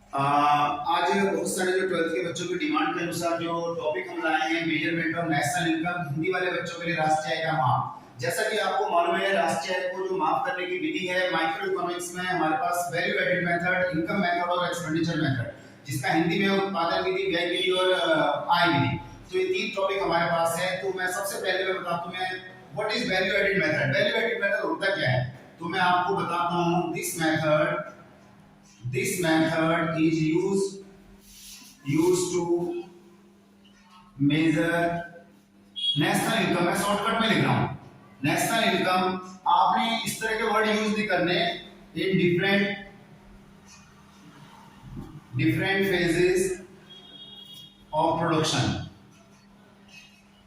आज बहुत सारे जो 12th के बच्चों की डिमांड के अनुसार जो टॉपिक हम लाए हैं, measurement of national income, Hindi वाले बच्चों के लिए राष्ट्रीय आय का माप। जैसा कि आपको मालूम है, राष्ट्रीय आय को जो माप करने की विधि है, माइक्रो इकोनॉमिक्स में हमारे पास value added method, income method और एक्सपेंडिचर मेथड, जिसका हिंदी में उत्पादन विधि, व्यय विधि और आय विधि। तो ये तीन टॉपिक हमारे पास है। तो मैं सबसे पहले मैं बताता हूं मैं what is value added method. Value added method होता क्या है, तो मैं आपको बताता हूं। This method is used to measure national income। मैं शॉर्टकट में लिख रहा हूं नेशनल इनकम। आपने इस तरह के वर्ड यूज नहीं करने। In different phases of production,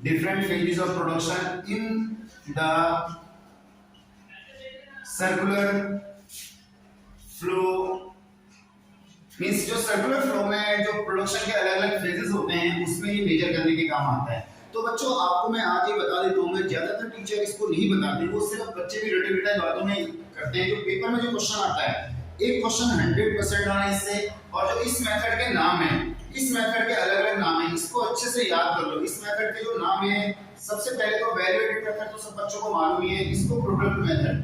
different phases of production in the circular flow। Means जो सर्कुलर फ्लो में जो प्रोडक्शन के अलग अलग फेजेस होते हैं, उसमें ये मेजर करने के काम आता है। तो बच्चों, आपको मैं आज ये बता देता हूं, मैं ज्यादातर टीचर इसको नहीं बताते, वो सिर्फ बच्चे भी रटे बिटाई बातों में करते हैं। जो पेपर में जो क्वेश्चन आता है, एक क्वेश्चन 100% आना इससे, और जो इस मेथड के नाम है, इस मेथड के अलग अलग नाम है, इसको अच्छे से याद कर लो। इस मेथड के जो नाम है, सबसे पहले तो वैल्यू एडेड मेथड तो सब बच्चों को मालूम ही है। इसको प्रोडक्ट मेथड,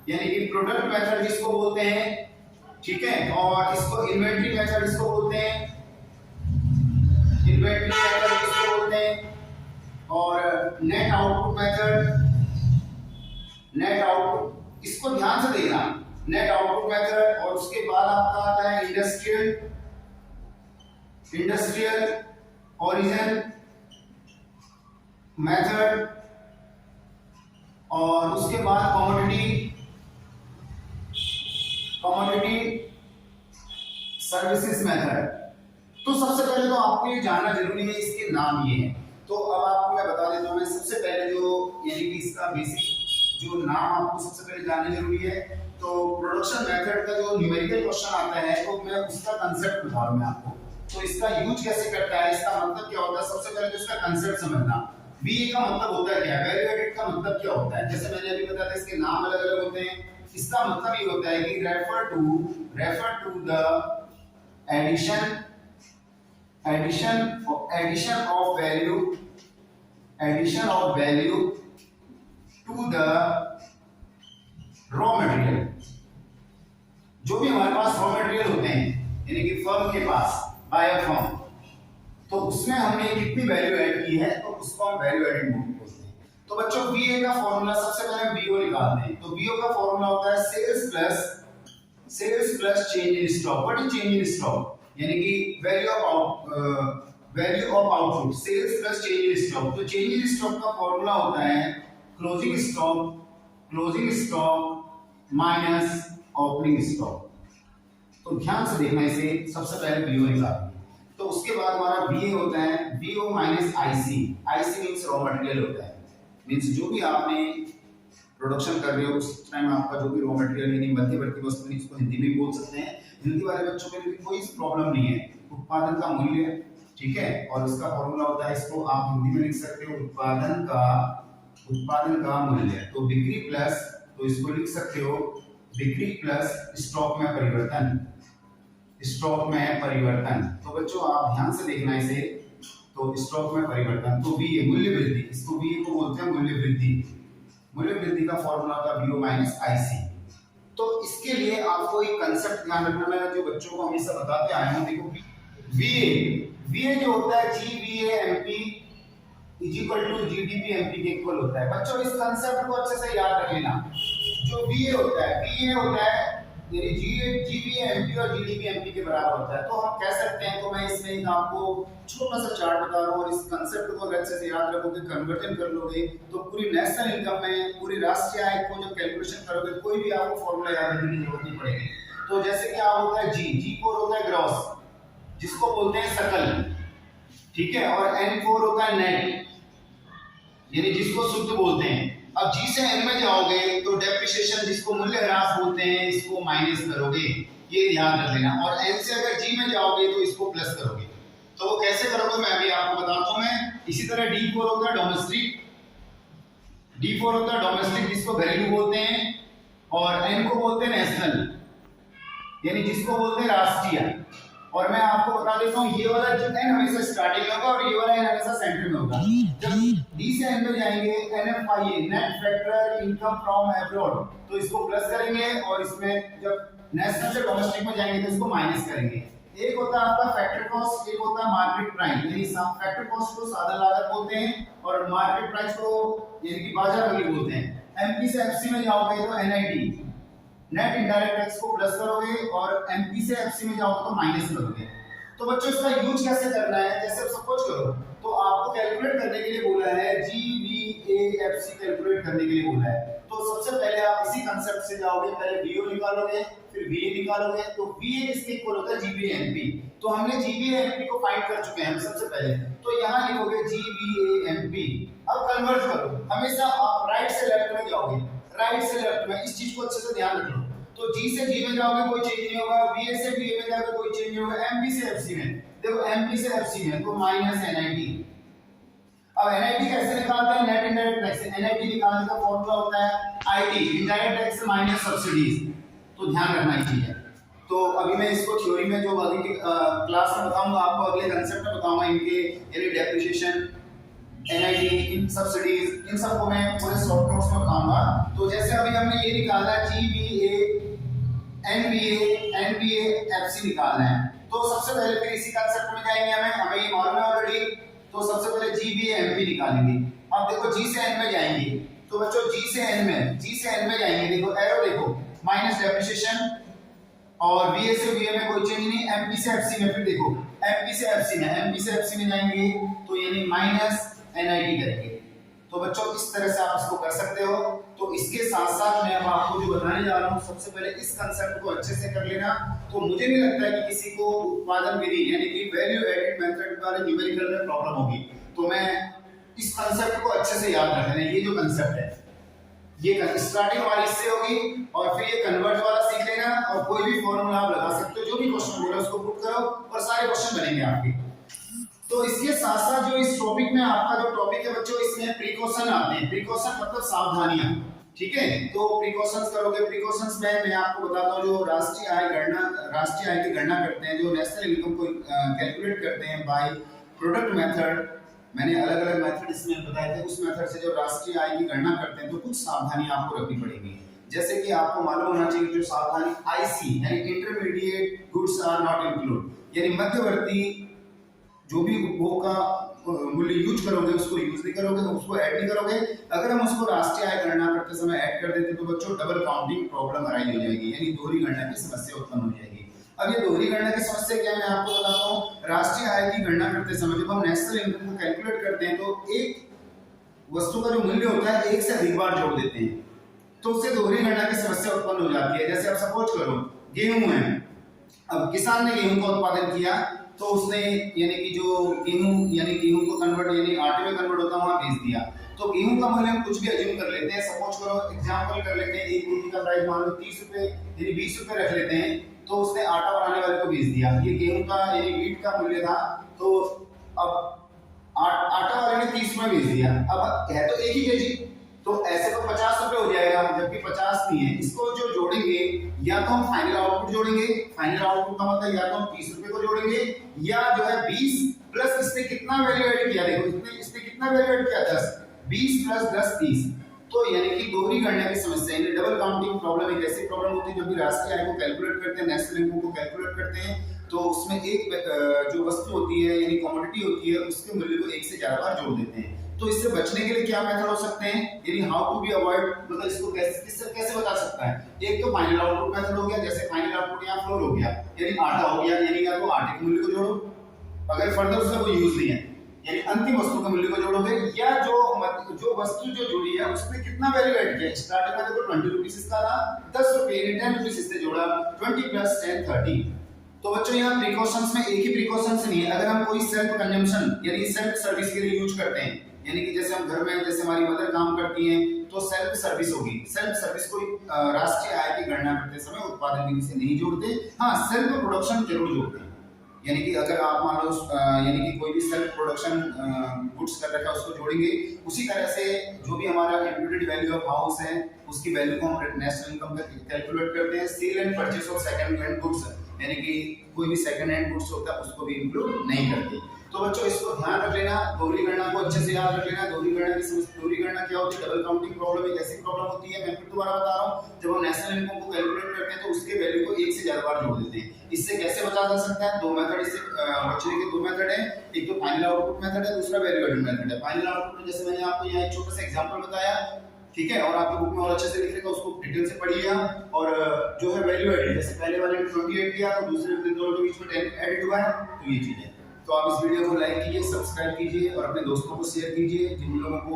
यानी कि प्रोडक्ट मेथड जिसको बोलते हैं, ठीक है। और इसको इन्वेंटरी मेथड इसको बोलते हैं, इन्वेंटरी मेथड इसको बोलते हैं। और net output method, net output, इसको ध्यान से देखना, नेट आउटपुट मेथड। और उसके बाद आपका आता है इंडस्ट्रियल ओरिजिन मेथड। और उसके बाद कमोडिटी सर्विसेज मेथड। तो सबसे पहले तो आपको ये जानना जरूरी है, इसके नाम ये हैं। तो अब आपको मैं बता देता हूं। मैं सबसे पहले जो, यानी कि इसका बेसिक जो नाम आपको सबसे पहले जानना जरूरी है। तो प्रोडक्शन मेथड का जो न्यूमेरिकल क्वेश्चन आता है, तो मैं उसका कांसेप्ट बता रहा हूं मैं आपको। तो इसका यूज कैसे करता है, इसका मतलब क्या होता है, सबसे पहले तो इसका कांसेप्ट समझना। वीए का मतलब होता है क्या, वैल्यू एडेड का मतलब क्या होता है। जैसे मैंने अभी बताया था, इसके नाम अलग अलग होते हैं। इसका मतलब ये होता है कि refer to the addition of value to the raw material। जो भी हमारे पास रॉ मटेरियल होते हैं, यानी कि फर्म के पास, बायर फर्म, तो उसमें हमने कितनी वैल्यू ऐड की है, तो उसको हम वैल्यू एडेड बोलते हैं। तो बच्चों, वीए का फॉर्मूला सबसे पहले वीओ निकालते हैं। तो वीओ का फॉर्मूला होता है sales plus change in stock. What is change in stock, यानी कि value of output, sales plus change in stock. तो चेंज इन स्टॉक का फॉर्मूला होता है closing stock minus opening stock. तो ध्यान से देखना इसे, सबसे पहले वीओ निकालेंगे। तो उसके बाद हमारा वीए होता है VO minus IC. IC means raw material होता है, मींस जो भी आपने प्रोडक्शन कर रहे हो उस टाइम आपका जो भी रॉ मटेरियल, यानी मध्यवर्ती वस्तु, इसको हिंदी में बोल सकते हैं। हिंदी वाले बच्चों के लिए कोई प्रॉब्लम नहीं है। उत्पादन का मूल्य, ठीक है। और इसका फॉर्मूला होता है, इसको आप हिंदी में लिख सकते हो, उत्पादन का मूल्य। तो बिक्री प्लस, तो इसको लिख सकते हो बिक्री प्लस स्टॉक में परिवर्तन। तो बच्चों, आप ध्यान से देखना इसे। तो स्टॉक में परिवर्तन, तो वीए मूल्य वृद्धि, इसको वीए को बोलते हैं मूल्य वृद्धि का फॉर्मूला था वीओ माइनस आईसी। तो इसके लिए आपको एक कांसेप्ट ध्यान रखना है, जो बच्चों को हमेशा बताते आए हैं। देखो, वीए जो होता है जीवीएएमपी इज इक्वल टू जीडीपी के इक्वल होता है। बच्चों, इस कांसेप्ट को अच्छे से याद रख लेना। जो वीए होता है यानी जीवीएएमपी और जीडीपी के बराबर होता है। तो हम कह सकते हैं, तो मैं इसमें एक आपको छोटा सा चार्ट बता रहा हूं, और इस कांसेप्ट को अगर अच्छे से याद रखोगे, कन्वर्जन कर लोगे, तो पूरी नेशनल इनकम में, पूरी राष्ट्रीय आय को जब कैलकुलेशन करोगे, कोई भी आपको फॉर्मूला याद रखने की जरूरत नहीं पड़ेगी। तो जैसे क्या होता है, जी फोर होता है ग्रॉस, जिसको बोलते हैं सकल, ठीक है। और N4 होता है नेट, यानी जिसको शुद्ध बोलते हैं। अब जी से एन में जाओगे तो डेप्रिसिएशन, जिसको मूल्यह्रास बोलते हैं, इसको माइनस करोगे, ये ध्यान रख लेना। और एन से अगर जी में जाओगे तो इसको प्लस करोगे। तो वो कैसे करोगे मैं अभी आपको बताता हूं मैं। इसी तरह D4 होता है डोमेस्टिक, जिसको घरेलू बोलते हैं, और एन को बोलते हैं नेशनल, यानी जिसको बोलते हैं राष्ट्रीय। और मैं आपको बता देता हूँ, ये वाला जो n हमेशा स्टार्टिंग में होगा और ये वाला n हमेशा सेंटर में होगा। जब D से n में जाएंगे, NFIA net factor income from abroad, तो इसको प्लस करेंगे और इसमें जब नेशनल से डोमेस्टिक में जाएंगे तो इसको माइनस करेंगे। एक होता है आपका फैक्टर कॉस्ट, एक होता है मार्केट प्राइस। यानी फैक्टर कॉस्ट को साधन लागत बोलते हैं और मार्केट प्राइस को यानी कि बाजार मूल्य बोलते हैं। एमपी से एफसी में जाओगे तो एनआईटी नेट इनडायरेक्ट टैक्स को प्लस करोगे और एमपी से एफसी में जाओगे तो माइनस करोगे। तो बच्चों इसका यूज कैसे करना है, जैसे अब सपोज करो तो आपको कैलकुलेट करने के लिए बोला है, जीवीएएफसी कैलकुलेट करने के लिए बोला है। तो सबसे पहले आप इसी कांसेप्ट से जाओगे, पहले वीओ निकालोगे फिर वीए निकालोगे। तो वीए किसके इक्वल होता है, जीवीएएमपी। तो हमने जीवीएएमपी को फाइंड कर चुके हैं सबसे पहले, तो यहां लिखोगे जीवीएएमपी। अब कन्वर्ट करो, हमेशा आप राइट से लेफ्ट में जाओगे, राइट से लेफ्ट में, इस चीज को अच्छे से ध्यान रखो। तो जी से जी में जाओगे कोई चेंज नहीं होगा, वीए से वीए में जाओगे कोई चेंज नहीं होगा, एमपी से एफसी में, देखो एमपी से एफसी में तो माइनस एनआईटी। अब एनआईटी कैसे निकालते हैं, नेट इनडायरेक्ट टैक्स। एनआईटी निकालने का फार्मूला होता है IT, indirect tax minus subsidies. तो ध्यान रखना ये चीज है। तो अभी मैं इसको थ्योरी में जो आगे की क्लास में बताऊंगा आपको, अगले कांसेप्ट में बताऊंगा इनके, यानी डेप्रिसिएशन, एनआईटी, इन सब्सिडीज, इन सबको मैं पूरे शॉर्ट नोट्स में बताऊंगा। तो जैसे अभी हमने ये निकाला जीवीए एनबीए एनबीए एफसी निकालना है, तो सबसे पहले फिर इसी कांसेप्ट में जाएंगे, हमें ये मालूम है ऑलरेडी। तो सबसे पहले जीबीए एमपी निकालेंगे। अब देखो जी से एन में जाएंगे, तो बच्चों जी से एन में जाएंगे, देखो एरो देखो, माइनस डेप्रिसिएशन और वीए से वीए में कोई चेंज नहीं, एमपी से एफसी में, फिर देखो एमपी से एफसी में जाएंगे तो यानी माइनस एनआईटी करेंगे। तो बच्चों इस तरह से आप इसको कर सकते हो। तो इसके साथ साथ मैं अब आपको जो बताने जा रहा हूँ, सबसे पहले इस कांसेप्ट को अच्छे से कर लेना। तो मुझे नहीं लगता है कि किसी को उत्पादन विधि यानी कि वैल्यू एडेड मेथड वाले न्यूमेरिकल में प्रॉब्लम होगी। तो मैं इस कांसेप्ट को अच्छे से याद रख लेना। ये जो कांसेप्ट है, ये स्टार्टिंग हमारी इससे होगी और फिर ये कन्वर्ट वाला सीख लेना और कोई भी फॉर्मूला आप लगा सकते हो, जो भी क्वेश्चन बोला उसको पुट करो और सारे क्वेश्चन बनेंगे आपके। तो इसके साथ साथ जो इस टॉपिक में आपका जो टॉपिक है बच्चों, इसमें प्रिकॉशन आते हैं। प्रिकॉशन मतलब सावधानियां, ठीक है। तो प्रिकॉशंस करोगे, प्रिकॉशंस में मैं आपको बताता हूं, जो राष्ट्रीय आय की गणना करते हैं, जो नेशनल इनकम को कैलकुलेट करते हैं बाय प्रोडक्ट मेथड, मैंने अलग अलग मेथड इसमें बताए थे, उस मेथड से जो राष्ट्रीय आय की गणना करते हैं तो कुछ सावधानियां आपको रखनी पड़ेगी। जैसे कि आपको मालूम होना चाहिए जो सावधानी आईसी यानी intermediate goods are not include, यानी मध्यवर्ती जो भी उपभोग का मूल्य यूज करोगे उसको यूज नहीं करोगे, तो उसको ऐड नहीं करोगे। अगर हम उसको राष्ट्रीय आय गणना करते समय ऐड कर देते तो बच्चों डबल काउंटिंग प्रॉब्लम अराइज हो जाएगी, यानी दोहरी गणना की समस्या उत्पन्न हो जाएगी। अब ये दोहरी गणना की समस्या क्या है मैं आपको बताता हूँ। राष्ट्रीय आय की गणना करते समय जब हम नेशनल इनकम को कैलकुलेट करते हैं तो एक वस्तु का जो मूल्य होता है एक से अधिक बार जोड़ देते हैं, तो उससे दोहरी गणना की समस्या उत्पन्न हो जाती है। जैसे आप सपोज करो गेहूं है, अब किसान ने गेहूं का उत्पादन किया तो उसने यानी कि जो गेहूं को कन्वर्ट यानी आटे में कन्वर्ट होता वहां बेच दिया। तो गेहूं का मूल्य हम कुछ भी अज्यूम कर लेते हैं, सपोज करो एग्जांपल कर लेते हैं, एक केजी का प्राइस मान लो 30 रुपए यानी 20 रुपए रख लेते हैं, तो उसने आटा बनाने वाले को बेच दिया। ये गेहूं का यानी व्हीट का मूल्य था, तो अब आटा वाले ने 30 रुपए बेच दिया। अब है तो एक ही केजी, तो ऐसे तो 50 रुपए हो जाएगा, जबकि 50 नहीं है। इसको जो जोड़ेंगे या तो हम फाइनल आउटपुट जोड़ेंगे, फाइनल आउटपुट का मतलब या तो हम 30 रुपए को जोड़ेंगे या जो है 20 प्लस इसने कितना वैल्यू ऐड किया, देखो इसने कितना वैल्यू ऐड किया 10, 20 प्लस 10 30। तो यानी कि दोहरी गणना की समस्या यानी डबल काउंटिंग प्रॉब्लम एक ऐसी प्रॉब्लम होती है जब भी राष्ट्रीय आय को कैलकुलेट करते हैं, नेशनल इनकम को कैलकुलेट करते हैं, तो उसमें एक जो वस्तु होती है यानी कमोडिटी होती है उसके मूल्य को एक से ज्यादा बार जोड़ देते हैं। तो इससे बचने के लिए क्या मेथड हो सकते हैं, यानी हाउ टू बी अवॉइड, मतलब इसको कैसे बता सकता है। एक तो फाइनल आउटपुट मेथड हो गया, जैसे फाइनल आउटपुट यहाँ फ्लोर हो गया यानी आटा हो गया, यानी या तो आटे के मूल्य को जोड़ो, अगर फर्दर उसका कोई यूज नहीं है यानी अंतिम वस्तु के मूल्य को जोड़ोगे, या जो वस्तु जो जुड़ी है उसमें कितना वैल्यू ऐड किया। स्टार्टिंग में देखो 20 रुपीस इसका था, 10 रुपए यानी 10 रुपीस इससे जोड़ा, 20 प्लस 10 30। तो बच्चों यहाँ प्रिकॉशंस में एक ही प्रिकॉशंस नहीं है, अगर हम कोई सेल्फ कंजम्पशन यानी सेल्फ सर्विस के लिए यूज करते हैं, यानी कि जैसे हम घर में जैसे हमारी मदर काम करती हैं तो सेल्फ सर्विस होगी। सेल्फ सर्विस को राष्ट्रीय आय की गणना करते समय उत्पादन विधि से नहीं जोड़ते, हाँ सेल्फ प्रोडक्शन जरूर जोड़ते हैं। यानी कि अगर आप मान लो यानी कि कोई भी सेल्फ प्रोडक्शन गुड्स कर रखा है उसको जोड़ेंगे। उसी तरह से जो भी हमारा इंप्यूटेड वैल्यू ऑफ हाउस है उसकी वैल्यू को हम नेशनल इनकम का कैलकुलेट करते हैं। Sale and purchase of second hand goods, यानी कि कोई भी सेकंड हैंड गुड्स होता है उसको भी इंक्लूड नहीं करते। तो बच्चों इसको ध्यान रख लेना, दोहरी गणना को अच्छे से याद रख लेना। दोहरी गणना क्या होती है? डबल काउंटिंग प्रॉब्लम एक ऐसी प्रॉब्लम होती है, मैं फिर दोबारा बता रहा हूं, जब हम नेशनल इनकम को कैलकुलेट करते हैं तो उसके वैल्यू को एक से ज्यादा बार जोड़ देते हैं। इससे कैसे बचा जा सकता है? दो मेथड इससे बचने के दो मेथड है, एक तो फाइनल आउटपुट मेथड है, दूसरा वैल्यू एडेड मेथड है। फाइनल आउटपुट में जैसे मैंने आपको यहाँ एक छोटा सा एग्जांपल बताया, ठीक है, और आपकी बुक में और अच्छे से लिख लेगा, उसको डिटेल से पढ़िए। और जो है वैल्यू एडेड, जैसे पहले वाले में 28 दिया तो दूसरे में दोनों के बीच में 10 ऐड हुआ है, तो ये चीज है। तो आप इस वीडियो को लाइक कीजिए, सब्सक्राइब कीजिए और अपने दोस्तों को शेयर कीजिए, जिन लोगों को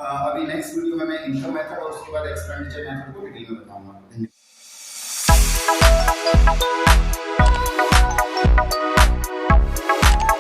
अभी नेक्स्ट वीडियो में मैं इनकम मेथड और उसके बाद एक्सपेंडिचर मेथड को डिटेल में बताऊंगा। धन्यवाद।